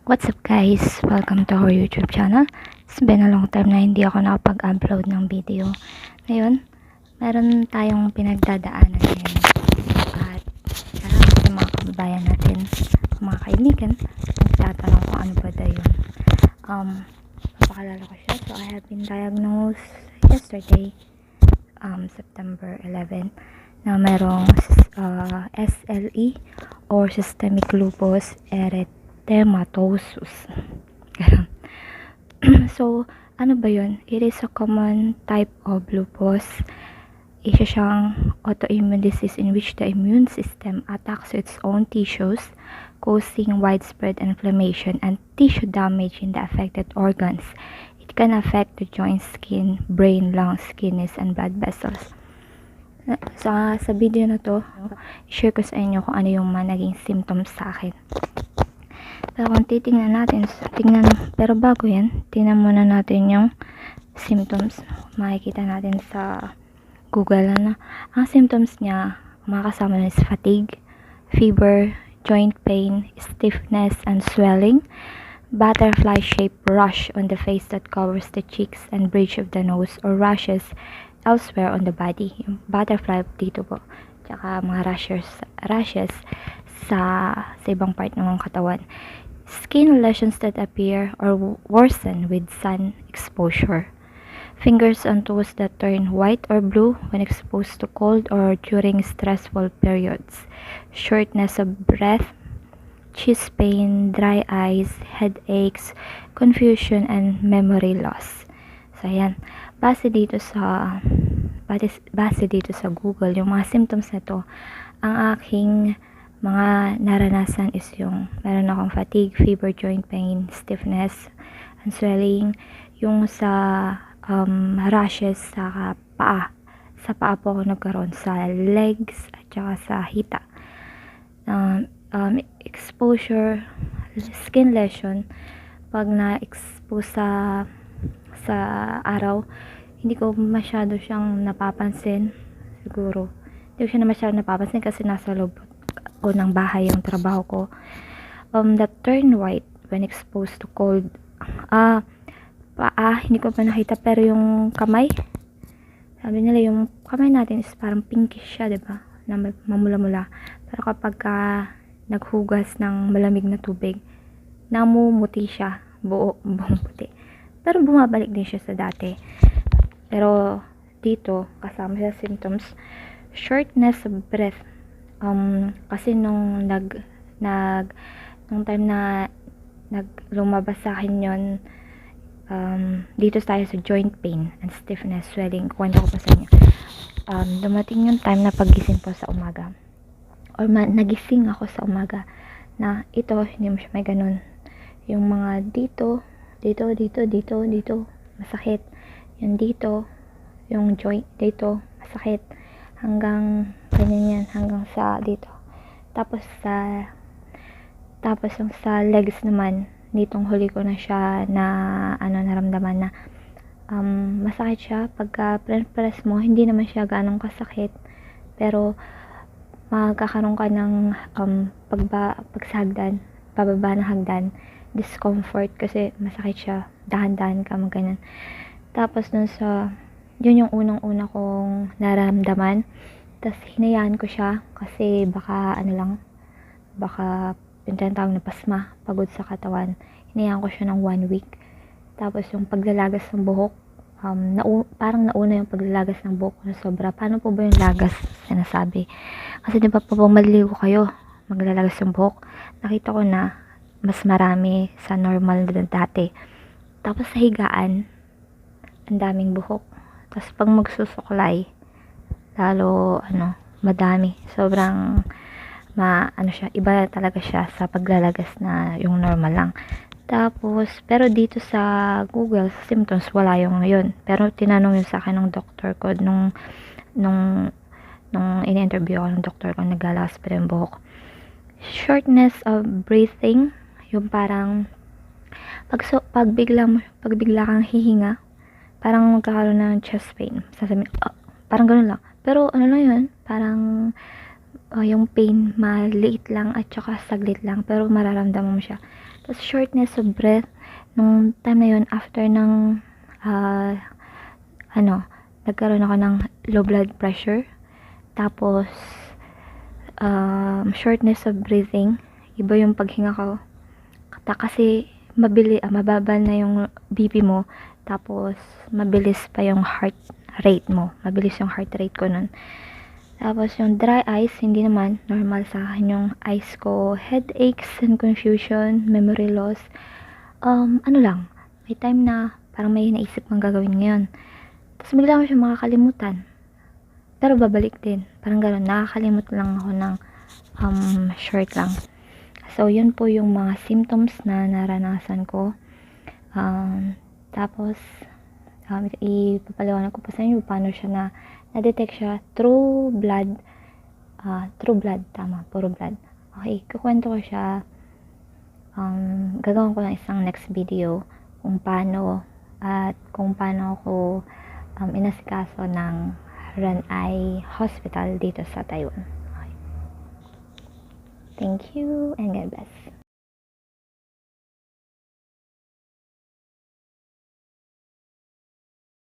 What's up guys? Welcome to our YouTube channel. It's been a long time na hindi ako nakapag-upload ng video. Ngayon, meron tayong pinagdadaanan ngayon. At salamat sa mga kababayan natin, mga kaibigan, nagtatanong kung ano ba daw yun. Papakalala ko siya. So, I have been diagnosed yesterday, September 11, na merong SLE or Systemic Lupus Erythematosus. So, ano ba yun? It is a common type of lupus. Isa siyang autoimmune disease in which the immune system attacks its own tissues, causing widespread inflammation and tissue damage in the affected organs. It can affect the joints, skin, brain, lungs, kidneys, and blood vessels. Sa video na to, share ko sa inyo kung ano yung mga naging symptoms sa akin. Pero kung titingnan natin, pero bago yan, tingnan muna natin yung symptoms. Makikita natin sa Google na ang symptoms niya, makakasama na is fatigue, fever, joint pain, stiffness and swelling, butterfly-shaped rash on the face that covers the cheeks and bridge of the nose, or rashes elsewhere on the body. Yung butterfly dito po, tsaka mga rashes sa ibang part ng katawan. Skin lesions that appear or worsen with sun exposure. Fingers and toes that turn white or blue when exposed to cold or during stressful periods. Shortness of breath, chest pain, dry eyes, headaches, confusion, and memory loss. So, ayan. Base dito sa Google, yung mga symptoms na to, ang aking mga naranasan is yung meron akong fatigue, fever, joint pain, stiffness, and swelling. Yung sa rashes sa paa. Sa paa po ako nagkaroon, sa legs at saka sa hita. Exposure, skin lesion, pag na-expose sa araw, hindi ko masyado siyang napapansin. Siguro hindi ko siya na masyado napapansin kasi nasa loob ko ng bahay yung trabaho ko. That turn white when exposed to cold. Paa, hindi ko pa nakita, pero yung kamay, sabi nila yung kamay natin is parang pinkish siya, diba? Na mamula-mula. Pero kapag naghugas ng malamig na tubig, namumuti siya, buong puti. Pero bumabalik din siya sa dati. Pero dito, kasama sa symptoms, shortness of breath. Kasi nung time na lumabas sa akin yon, dito tayo sa joint pain and stiffness, swelling. Kwento ko pa sa inyo. Dumating yung time na pagising po sa umaga, or nagising ako sa umaga, na ito, hindi mo siya may ganun. Yung mga dito, masakit. Yung dito, yung joint dito, masakit. Hanggang ganyan yan, hanggang sa dito. Tapos yung sa legs naman, nitong huli ko na siya na naramdaman na masakit siya. Pagka press mo, hindi naman siya ganong kasakit, pero magkakaroon ka ng pagsagdan, pababa ng hagdan, discomfort kasi masakit siya, dahan-dahan ka maganan. Tapos yun yung unang-una kong naramdaman. Tapos hinayaan ko siya kasi baka yung tinatawag na pasma, pagod sa katawan. Hinayaan ko siya ng 1 week. Tapos yung paglalagas ng buhok, parang nauna yung paglalagas ng buhok na sobra. Paano po ba yung lagas sinasabi? Kasi di ba pag maliligo kayo, maglalagas yung buhok, nakita ko na mas marami sa normal na dati. Tapos sa higaan, ang daming buhok. Tapos pag magsusuklay, lalo madami. Sobrang siya, iba talaga siya sa paglalagas na yung normal lang. Tapos, pero dito sa Google, symptoms, wala yung ngayon. Pero tinanong yun sa akin ng doktor ko, nung in-interview ako ng doktor ko, naglalagas pa rin buhok. Shortness of breathing, yung parang, pag bigla kang hihinga, parang magkakaroon ng chest pain. Sasabihin, parang ganun lang. Pero lang yun, parang yung pain maliit lang at saka saglit lang pero mararamdaman mo siya. Tapos shortness of breath nung time na yun after ng nagkaroon ako ng low blood pressure. Tapos shortness of breathing, iba yung paghinga ko kasi mababa na yung BP mo, tapos mabilis pa yung heart rate mo, mabilis yung heart rate ko nun. Tapos yung dry eyes, hindi naman, normal sa akin yung eyes ko, headaches and confusion, memory loss, may time na parang may naisip kang gagawin ngayon, tapos bigla mo siya makakalimutan, pero babalik din, parang gano'n, nakakalimot lang ako ng short lang. So, yun po yung mga symptoms na naranasan ko. Tapos, ipapaliwanag ko pa sa inyo paano siya na-detect siya through blood. Tama, puro blood. Okay, kukwento ko siya. Gagawin ko ng isang next video kung paano ako inasikaso ng Ranai Hospital dito sa Taiwan. Okay. Thank you and God bless.